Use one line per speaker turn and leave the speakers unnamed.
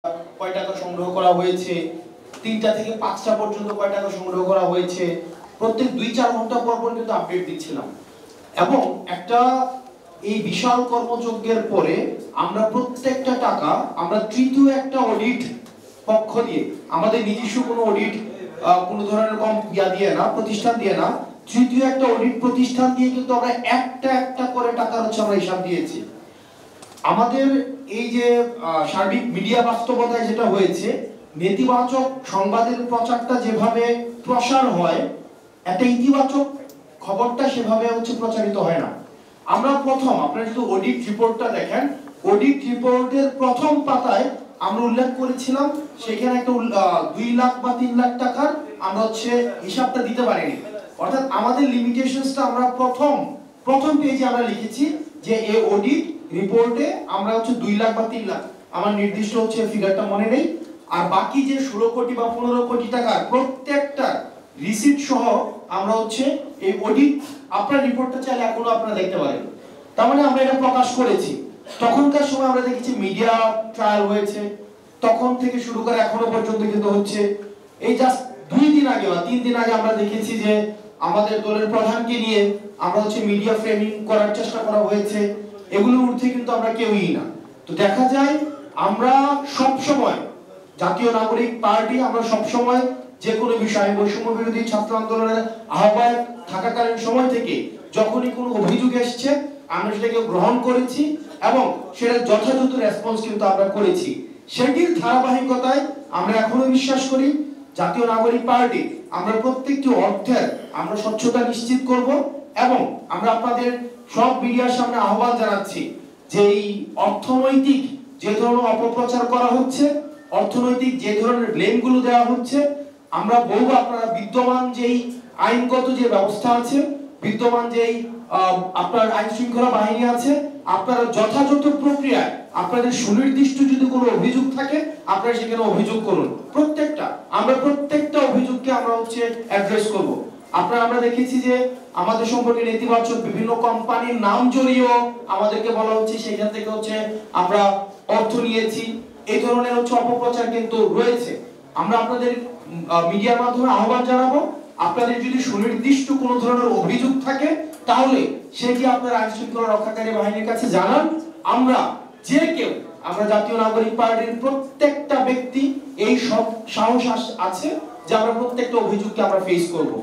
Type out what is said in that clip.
কয় টাকা সংগ্রহ করা হয়েছে, 3টা থেকে 5টা পর্যন্ত কয় টাকা সংগ্রহ করা হয়েছে, প্রত্যেক 2-4 ঘন্টা পর পর কিন্তু আপডেট দিচ্ছিলাম। এবং একটা এই বিশাল কর্মযজ্ঞের পরে আমরা প্রত্যেকটা টাকা আমরা তৃতীয় একটা অডিট পক্ষ দিয়ে, আমাদের নিজস্ব কোনো অডিট কোনো ধরনের কম দিয়ে না, প্রতিষ্ঠান দিয়ে না, তৃতীয় একটা অডিট প্রতিষ্ঠান দিয়ে কিন্তু আমরা একটা করে টাকার হচ্ছে আমরা হিসাব দিয়েছি। আমাদের এই যে সার্বিক মিডিয়া বাস্তবতায় যেটা হয়েছে, নেতিবাচক সংবাদের প্রচারটা যেভাবে প্রসার হয়, একটা ইতিবাচক খবরটা সেভাবে হচ্ছে প্রচারিত হয় না। আমরা প্রথম, আপনারা যদি অডিট রিপোর্টটা দেখেন, অডিট রিপোর্টের প্রথম পাতায় আমরা উল্লেখ করেছিলাম সেখানে একটা 2 লাখ বা 3 লাখ টাকার আমরা হচ্ছে হিসাবটা দিতে পারিনি। অর্থাৎ আমাদের লিমিটেশনসটা আমরা প্রথম পেজে আমরা লিখেছি যে এই অডিট রিপোর্টে আমরা হচ্ছে 2 লাখ বা 3 লাখ, আমার নির্দিষ্ট হচ্ছে ফিগারটা মনে নেই, আর বাকি যে 16 কোটি বা 15 কোটি টাকার প্রত্যেকটা রিসিট সহ আমরা হচ্ছে এই অডিট, আপনার রিপোর্টটা চাইলে এখনো আপনারা দেখতে পারেন। তার মানে আমরা এটা প্রকাশ করেছি। তখনকার সময় আমরা দেখেছি মিডিয়া ট্রায়াল হয়েছে, তখন থেকে শুরু করে এখনো পর্যন্ত কিন্তু হচ্ছে। এই জাস্ট 2 দিন আগে বা 3 দিন আগে আমরা দেখেছি যে আমাদের দলের প্রধানকে নিয়ে আমরা হচ্ছে মিডিয়া ফ্রেমিং করার চেষ্টা করা হয়েছে। এগুলোর ঊর্ধ্বে কিন্তু আমরা কেউই না। তো দেখা যায় আমরা সব সময় জাতীয় নাগরিক পার্টি, আমরা সব সময় যে কোনো বিষয়ে বৈষম্য বিরোধী ছাত্র আন্দোলনের আহ্বায়ক থাকাকালীন সময় থেকে যখনই কোনো অভিযোগ এসেছে আমরা সেটাকে গ্রহণ করেছি এবং সেটা যথাযথ রেসপন্স কিন্তু আমরা করেছি। সেটির ধারাবাহিকতায় আমরা এখনো বিশ্বাস করি জাতীয় নাগরিক পার্টি আমরা প্রত্যেকটি অর্থের আমরা স্বচ্ছতা নিশ্চিত করব এবং আমরা আপনাদের সব মিডিয়ার সামনে আহ্বান জানাচ্ছি যে এই অর্থনৈতিক যে ধরনের অপপ্রচার করা হচ্ছে, অর্থনৈতিক যে ধরনের ব্লেমগুলো দেওয়া হচ্ছে, আমরা বলবো আপনারা বিদ্যমান যেই আইনগত যে ব্যবস্থা আছে, বিদ্যমান যেই আপনার আইন শৃঙ্খলা বাহিনী আছে, আপনারা যথাযথ প্রক্রিয়ায় আপনাদের সুনির্দিষ্ট যদি কোনো অভিযোগ থাকে আপনারা সেখানে অভিযোগ করুন। আমরা প্রত্যেকটা অভিযোগকে আমরা হচ্ছে অ্যাড্রেস করব। আমরা দেখেছি যে আমাদের সম্পর্কে নেতিবাচক বিভিন্ন কোম্পানির নাম জড়িয়ে আমাদেরকে বলা হচ্ছে সেখান থেকে হচ্ছে আমরা অর্থ নিয়েছি, এই ধরনের হচ্ছে অপপ্রচার কিন্তু রয়েছে। আমরা আপনাদের মিডিয়ার মাধ্যমে আহ্বান জানাবো, আপনাদের যদি সুনির্দিষ্ট কোনো ধরনের অভিযোগ থাকে তাহলে সেটি আপনার আইন শৃঙ্খলা রক্ষাকারী বাহিনীর কাছে জানান। আমরা যে কেউ, আমরা জাতীয় নাগরিক পার্টির প্রত্যেকটা ব্যক্তি এই সব সাহস আছে যে আমরা প্রত্যেকটা অভিযোগকে আমরা ফেস করব।